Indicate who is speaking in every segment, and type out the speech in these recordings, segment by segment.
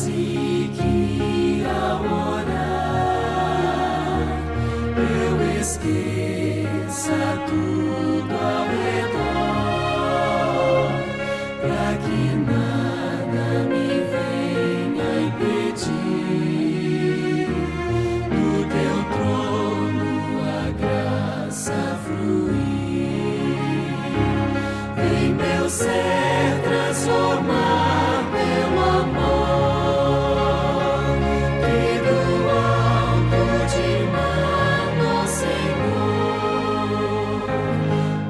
Speaker 1: quase que ao orar eu esqueça tudo ao redor, pra que nada me venha impedir do teu trono a graça fluir. Vem, meu ser, transformar pelo amor que do alto te manda, Senhor.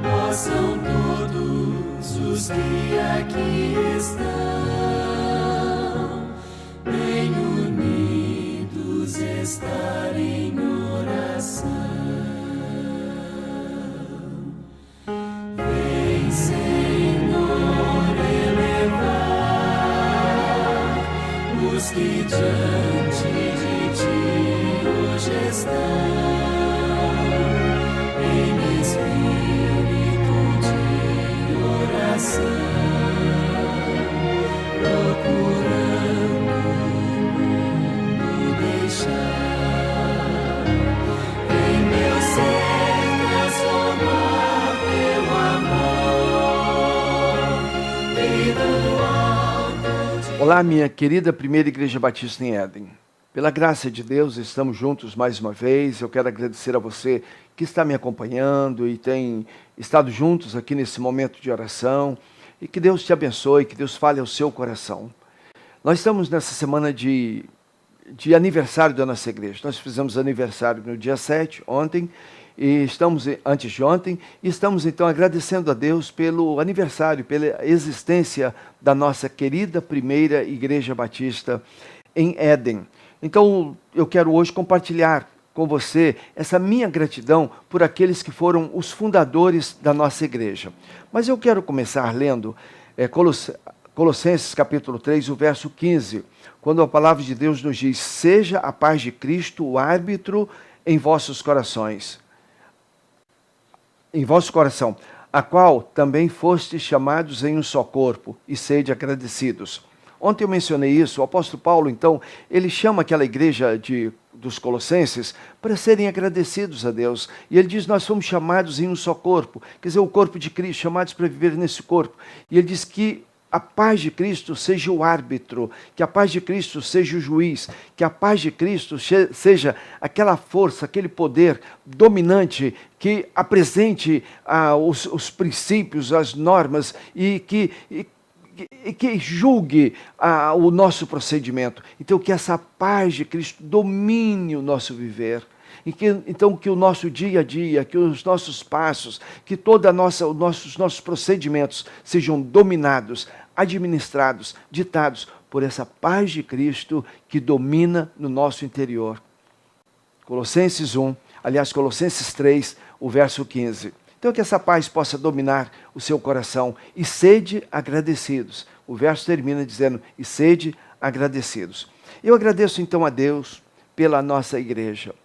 Speaker 1: Possam todos os que aqui estão bem unidos estar em oração. Vem, Senhor, elevar os que diante de ti hoje estão em espírito de oração, procurando o mundo deixar. Vem, meu ser, transformar pelo amor e do alto de...
Speaker 2: Olá, minha querida Primeira Igreja Batista em Éden. Pela graça de Deus, estamos juntos mais uma vez. Eu quero agradecer a você que está me acompanhando e tem estado juntos aqui nesse momento de oração. E que Deus te abençoe, que Deus fale ao seu coração. Nós estamos nessa semana de aniversário da nossa igreja. Nós fizemos aniversário no dia 7, ontem, e estamos antes de ontem, e estamos então agradecendo a Deus pelo aniversário, pela existência da nossa querida Primeira Igreja Batista em Éden. Então, eu quero hoje compartilhar com você essa minha gratidão por aqueles que foram os fundadores da nossa igreja. Mas eu quero começar lendo Colossenses capítulo 3, o verso 15, quando a palavra de Deus nos diz: seja a paz de Cristo o árbitro em vossos corações, em vosso coração, a qual também fostes chamados em um só corpo, e sede agradecidos. Ontem eu mencionei isso. O apóstolo Paulo, então, ele chama aquela igreja dos Colossenses para serem agradecidos a Deus. E ele diz: nós fomos chamados em um só corpo, quer dizer, o corpo de Cristo, chamados para viver nesse corpo. E ele diz que a paz de Cristo seja o árbitro, que a paz de Cristo seja o juiz, que a paz de Cristo seja aquela força, aquele poder dominante que apresente os princípios, as normas e que julgue o nosso procedimento. Então, que essa paz de Cristo domine o nosso viver. Então, que o nosso dia a dia, que os nossos passos, que os nossos procedimentos sejam dominados, administrados, ditados por essa paz de Cristo que domina no nosso interior. Colossenses 3, o verso 15. Então, que essa paz possa dominar o seu coração. E sede agradecidos. O verso termina dizendo: e sede agradecidos. Eu agradeço então a Deus pela nossa igreja.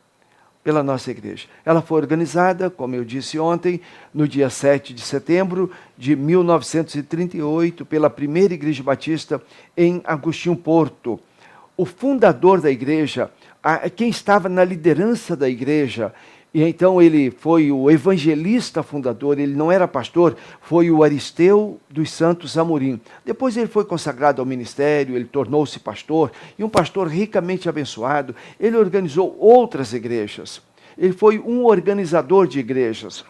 Speaker 2: Pela nossa igreja. Ela foi organizada, como eu disse ontem, no dia 7 de setembro de 1938, pela Primeira Igreja Batista em Agostinho Porto. O fundador da igreja, quem estava na liderança da igreja, e então ele foi o evangelista fundador, ele não era pastor, foi o Aristeu dos Santos Amorim. Depois ele foi consagrado ao ministério, ele tornou-se pastor, e um pastor ricamente abençoado. Ele organizou outras igrejas. Ele foi um organizador de igrejas.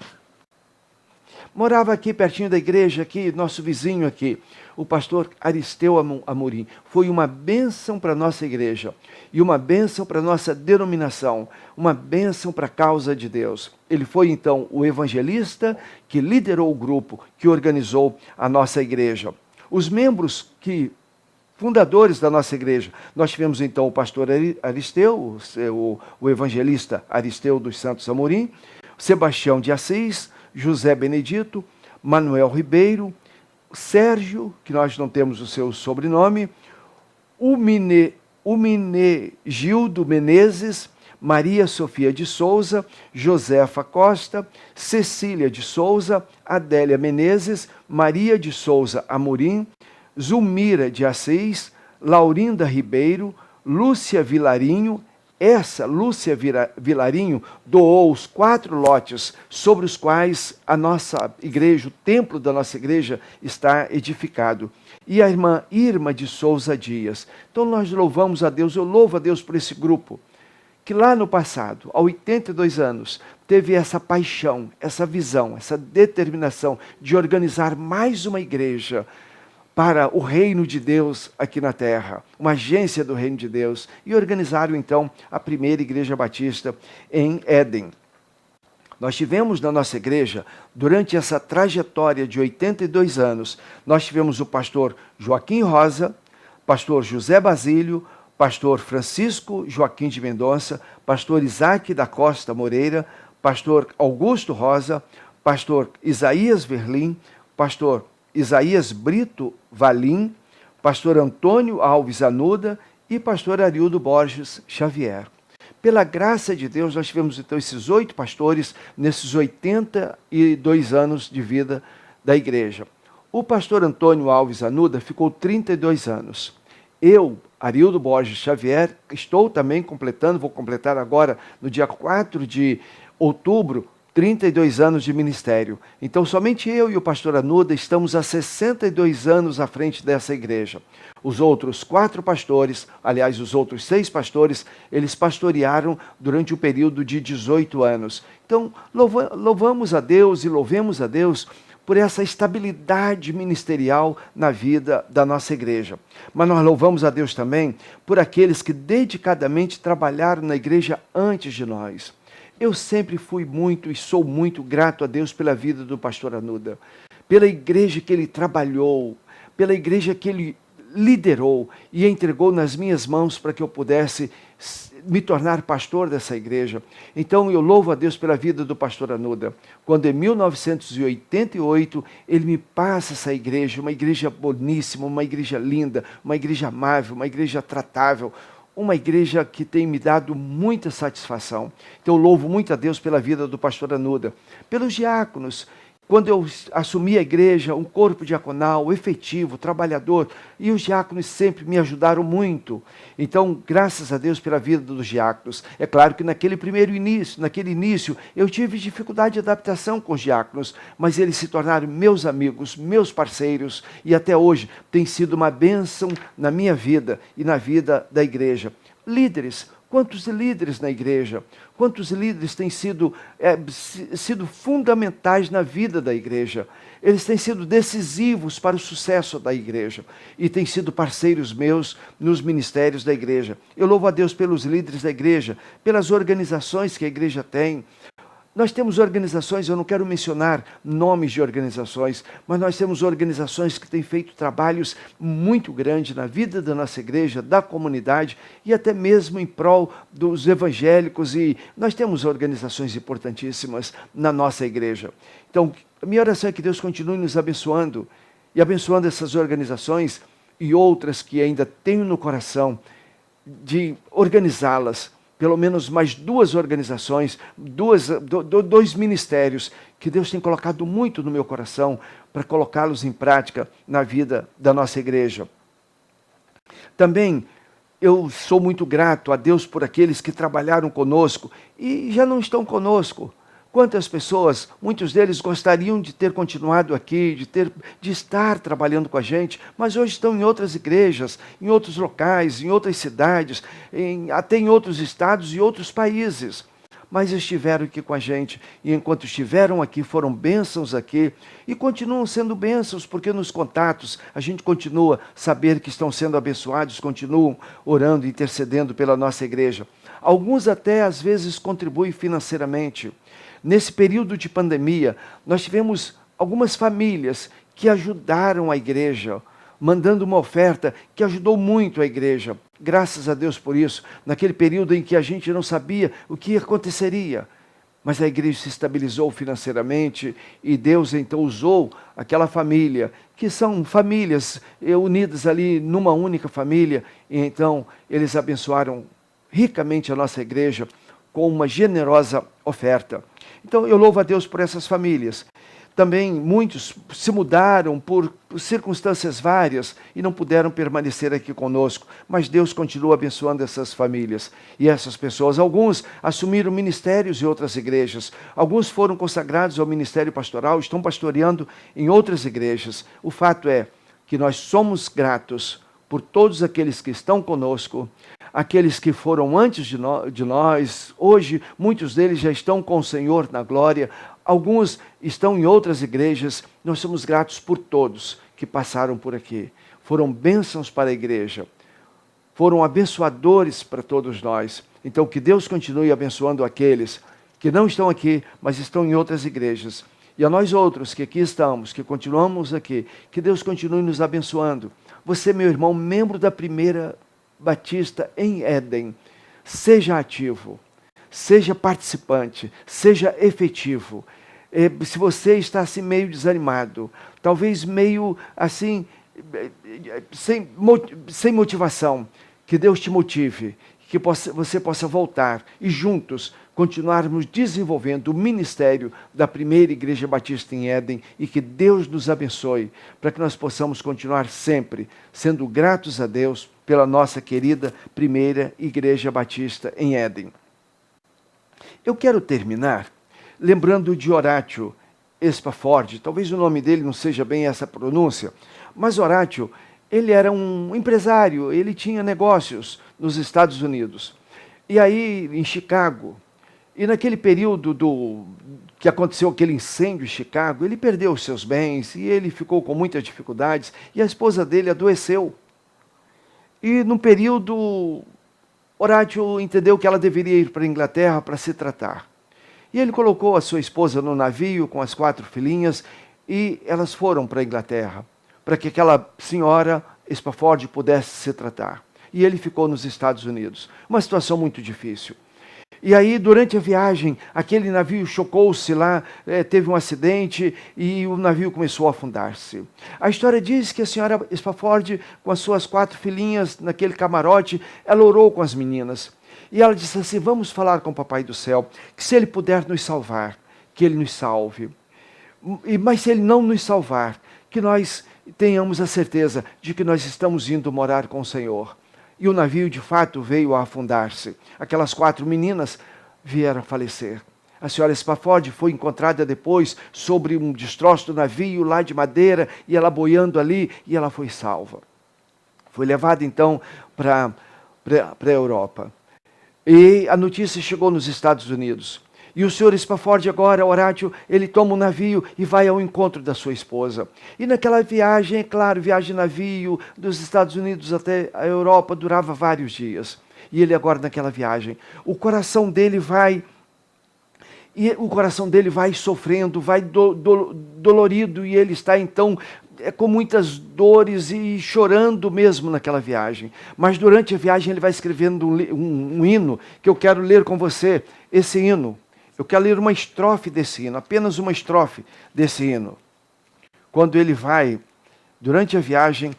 Speaker 2: Morava aqui pertinho da igreja, aqui, nosso vizinho aqui, o pastor Aristeu Amorim. Foi uma bênção para a nossa igreja e uma bênção para a nossa denominação, uma bênção para a causa de Deus. Ele foi então o evangelista que liderou o grupo, que organizou a nossa igreja. Os membros fundadores da nossa igreja, nós tivemos então o pastor Aristeu, o evangelista Aristeu dos Santos Amorim, Sebastião de Assis, José Benedito, Manuel Ribeiro, Sérgio, que nós não temos o seu sobrenome, Uminegildo Menezes, Maria Sofia de Souza, Josefa Costa, Cecília de Souza, Adélia Menezes, Maria de Souza Amorim, Zulmira de Assis, Laurinda Ribeiro, Lúcia Vilarinho. Essa Lúcia Vilarinho doou os 4 lotes sobre os quais a nossa igreja, o templo da nossa igreja, está edificado. E a irmã Irma de Souza Dias. Então nós louvamos a Deus, eu louvo a Deus por esse grupo, que lá no passado, há 82 anos, teve essa paixão, essa visão, essa determinação de organizar mais uma igreja para o reino de Deus aqui na terra, uma agência do reino de Deus, e organizaram então a primeira igreja batista em Éden. Nós tivemos na nossa igreja, durante essa trajetória de 82 anos, nós tivemos o pastor Joaquim Rosa, pastor José Basílio, pastor Francisco Joaquim de Mendonça, pastor Isaac da Costa Moreira, pastor Augusto Rosa, pastor Isaías Verlim, pastor Isaías Brito Valim, pastor Antônio Alves Anuda e pastor Arildo Borges Xavier. Pela graça de Deus, nós tivemos então esses 8 pastores nesses 82 anos de vida da igreja. O pastor Antônio Alves Anuda ficou 32 anos. Eu, Arildo Borges Xavier, estou também completando, vou completar agora no dia 4 de outubro, 32 anos de ministério. Então, somente eu e o pastor Anuda estamos há 62 anos à frente dessa igreja. Os outros 4 pastores, aliás, os outros 6 pastores, eles pastorearam durante o período de 18 anos. Então, louvamos a Deus e louvemos a Deus por essa estabilidade ministerial na vida da nossa igreja. Mas nós louvamos a Deus também por aqueles que dedicadamente trabalharam na igreja antes de nós. Eu sempre fui muito e sou muito grato a Deus pela vida do pastor Anuda, pela igreja que ele trabalhou, pela igreja que ele liderou e entregou nas minhas mãos para que eu pudesse me tornar pastor dessa igreja. Então eu louvo a Deus pela vida do pastor Anuda. Quando em 1988 ele me passa essa igreja, uma igreja boníssima, uma igreja linda, uma igreja amável, uma igreja tratável, uma igreja que tem me dado muita satisfação. Então eu louvo muito a Deus pela vida do pastor Anuda, pelos diáconos. Quando eu assumi a igreja, um corpo diaconal efetivo, trabalhador, e os diáconos sempre me ajudaram muito. Então, graças a Deus pela vida dos diáconos. É claro que naquele início, eu tive dificuldade de adaptação com os diáconos, mas eles se tornaram meus amigos, meus parceiros, e até hoje tem sido uma bênção na minha vida e na vida da igreja. Líderes, quantos líderes na igreja, quantos líderes têm sido fundamentais na vida da igreja. Eles têm sido decisivos para o sucesso da igreja e têm sido parceiros meus nos ministérios da igreja. Eu louvo a Deus pelos líderes da igreja, pelas organizações que a igreja tem. Nós temos organizações, eu não quero mencionar nomes de organizações, mas nós temos organizações que têm feito trabalhos muito grandes na vida da nossa igreja, da comunidade e até mesmo em prol dos evangélicos, e nós temos organizações importantíssimas na nossa igreja. Então, a minha oração é que Deus continue nos abençoando e abençoando essas organizações e outras que ainda tenho no coração de organizá-las. Pelo menos mais 2 organizações, 2 ministérios que Deus tem colocado muito no meu coração para colocá-los em prática na vida da nossa igreja. Também eu sou muito grato a Deus por aqueles que trabalharam conosco e já não estão conosco. Quantas pessoas, muitos deles gostariam de ter continuado aqui, de estar trabalhando com a gente, mas hoje estão em outras igrejas, em outros locais, em outras cidades, até em outros estados e outros países. Mas estiveram aqui com a gente, e enquanto estiveram aqui, foram bênçãos aqui, e continuam sendo bênçãos, porque nos contatos a gente continua a saber que estão sendo abençoados, continuam orando e intercedendo pela nossa igreja. Alguns até às vezes contribuem financeiramente. Nesse período de pandemia, nós tivemos algumas famílias que ajudaram a igreja, mandando uma oferta que ajudou muito a igreja. Graças a Deus por isso, naquele período em que a gente não sabia o que aconteceria. Mas a igreja se estabilizou financeiramente e Deus então usou aquela família, que são famílias unidas ali numa única família, e então eles abençoaram ricamente a nossa igreja com uma generosa oferta. Então eu louvo a Deus por essas famílias. também muitos se mudaram por circunstâncias várias e não puderam permanecer aqui conosco, mas Deus continua abençoando essas famílias e essas pessoas. Alguns assumiram ministérios em outras igrejas, alguns foram consagrados ao ministério pastoral, estão pastoreando em outras igrejas. O fato é que nós somos gratos por todos aqueles que estão conosco, aqueles que foram antes de nós, hoje muitos deles já estão com o Senhor na glória, alguns estão em outras igrejas. Nós somos gratos por todos que passaram por aqui, foram bênçãos para a igreja, foram abençoadores para todos nós. Então que Deus continue abençoando aqueles que não estão aqui, mas estão em outras igrejas. E a nós outros que aqui estamos, que continuamos aqui, que Deus continue nos abençoando. Você, meu irmão, membro da Primeira Batista em Éden, seja ativo, seja participante, seja efetivo. Se você está assim meio desanimado, talvez meio assim, sem motivação, que Deus te motive, que você possa voltar e juntos continuarmos desenvolvendo o ministério da Primeira Igreja Batista em Éden, e que Deus nos abençoe, para que nós possamos continuar sempre sendo gratos a Deus pela nossa querida Primeira Igreja Batista em Éden. Eu quero terminar lembrando de Horatio Spafford. Talvez o nome dele não seja bem essa pronúncia, mas Horatio, ele era um empresário, ele tinha negócios nos Estados Unidos. E aí, em Chicago, e naquele período que aconteceu aquele incêndio em Chicago, ele perdeu os seus bens e ele ficou com muitas dificuldades, e a esposa dele adoeceu. E num período, Horatio entendeu que ela deveria ir para a Inglaterra para se tratar. E ele colocou a sua esposa no navio com as 4 filhinhas, e elas foram para a Inglaterra, para que aquela senhora Spafford pudesse se tratar. E ele ficou nos Estados Unidos. Uma situação muito difícil. E aí, durante a viagem, aquele navio chocou-se lá, teve um acidente e o navio começou a afundar-se. A história diz que a senhora Spafford, com as suas 4 filhinhas naquele camarote, ela orou com as meninas. E ela disse assim: vamos falar com o Papai do Céu, que se Ele puder nos salvar, que Ele nos salve. Mas se Ele não nos salvar, que nós tenhamos a certeza de que nós estamos indo morar com o Senhor. E o navio, de fato, veio a afundar-se. Aquelas 4 meninas vieram a falecer. A senhora Spafford foi encontrada depois sobre um destroço do navio lá de madeira, e ela boiando ali, e ela foi salva. Foi levada então para a Europa. E a notícia chegou nos Estados Unidos. E o senhor Spafford agora, Horatio, ele toma um navio e vai ao encontro da sua esposa. E naquela viagem, é claro, viagem de navio dos Estados Unidos até a Europa durava vários dias. E ele agora naquela viagem, o coração dele vai sofrendo, vai dolorido, e ele está então com muitas dores e chorando mesmo naquela viagem. Mas durante a viagem ele vai escrevendo um hino que eu quero ler com você. Esse hino, eu quero ler uma estrofe desse hino, apenas uma estrofe desse hino. Quando ele vai, durante a viagem,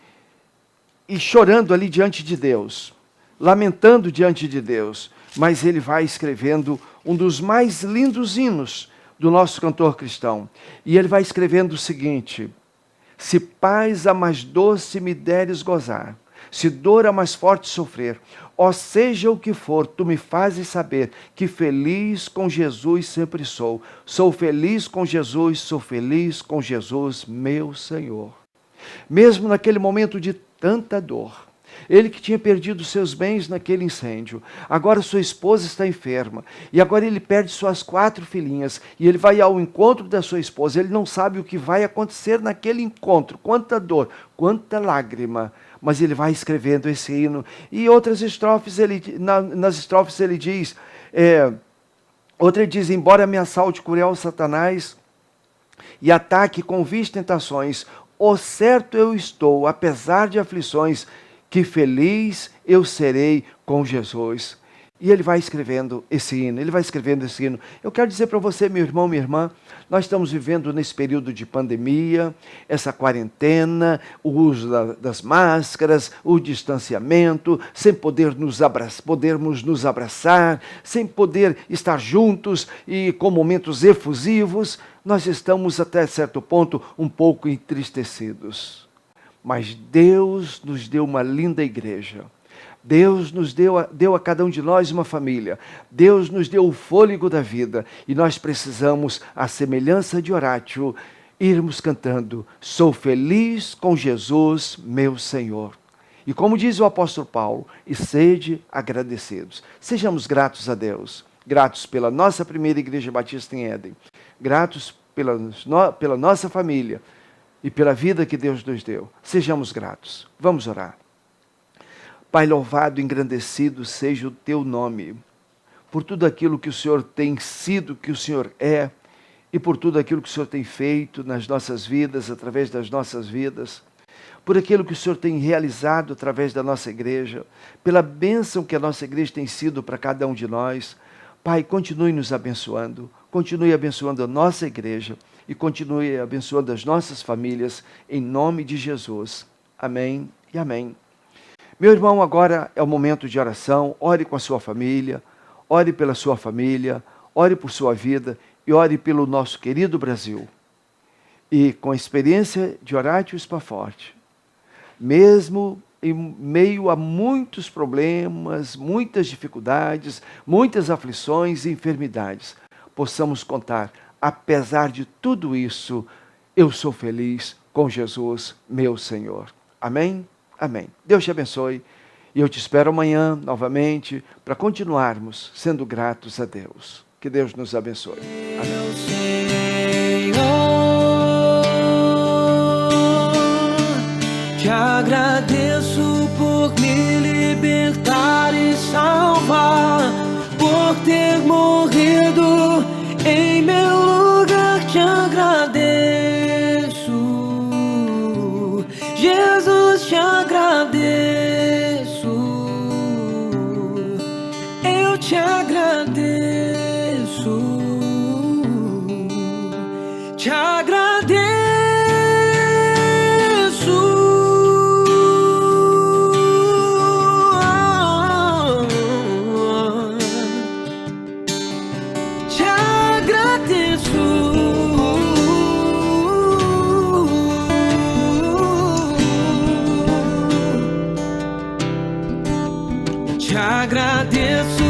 Speaker 2: e chorando ali diante de Deus, lamentando diante de Deus, mas ele vai escrevendo um dos mais lindos hinos do nosso cantor cristão. E ele vai escrevendo o seguinte: se paz a mais doce me deres gozar, se dor a mais forte sofrer, ó seja o que for, tu me fazes saber que feliz com Jesus sempre sou. Sou feliz com Jesus, sou feliz com Jesus, meu Senhor. Mesmo naquele momento de tanta dor, ele que tinha perdido seus bens naquele incêndio, agora sua esposa está enferma, e agora ele perde suas 4 filhinhas, e ele vai ao encontro da sua esposa. Ele não sabe o que vai acontecer naquele encontro, quanta dor, quanta lágrima, mas ele vai escrevendo esse hino. E outras estrofes, nas estrofes ele diz, outra ele diz: embora me assalte cruel Satanás, e ataque com vis tentações, o certo eu estou, apesar de aflições, que feliz eu serei com Jesus. E ele vai escrevendo esse hino, ele vai escrevendo esse hino. Eu quero dizer para você, meu irmão, minha irmã, nós estamos vivendo nesse período de pandemia, essa quarentena, o uso das máscaras, o distanciamento, sem podermos nos abraçar, sem poder estar juntos e com momentos efusivos, nós estamos até certo ponto um pouco entristecidos. Mas Deus nos deu uma linda igreja. Deus nos deu a cada um de nós uma família. Deus nos deu o fôlego da vida. E nós precisamos, à semelhança de Horácio, irmos cantando: sou feliz com Jesus, meu Senhor. E como diz o apóstolo Paulo, e sede agradecidos. Sejamos gratos a Deus. Gratos pela nossa primeira igreja batista em Éden. Gratos pela nossa família e pela vida que Deus nos deu. Sejamos gratos. Vamos orar. Pai, louvado, engrandecido seja o teu nome, por tudo aquilo que o Senhor tem sido, que o Senhor é, e por tudo aquilo que o Senhor tem feito nas nossas vidas, através das nossas vidas, por aquilo que o Senhor tem realizado através da nossa igreja, pela bênção que a nossa igreja tem sido para cada um de nós. Pai, continue nos abençoando, continue abençoando a nossa igreja e continue abençoando as nossas famílias, em nome de Jesus. Amém e amém. Meu irmão, agora é o momento de oração. Ore com a sua família, ore pela sua família, ore por sua vida e ore pelo nosso querido Brasil. E com a experiência de Horácio Spafford, mesmo em meio a muitos problemas, muitas dificuldades, muitas aflições e enfermidades, possamos contar, apesar de tudo isso, eu sou feliz com Jesus, meu Senhor. Amém? Amém. Deus te abençoe e eu te espero amanhã novamente para continuarmos sendo gratos a Deus. Que Deus nos abençoe. Amém.
Speaker 1: Te agradeço por me libertar e salvar, por ter morrido em meu lugar. Te agradeço, Jesus, te agradeço, eu te agradeço, te agradeço, te agradeço. Te agradeço.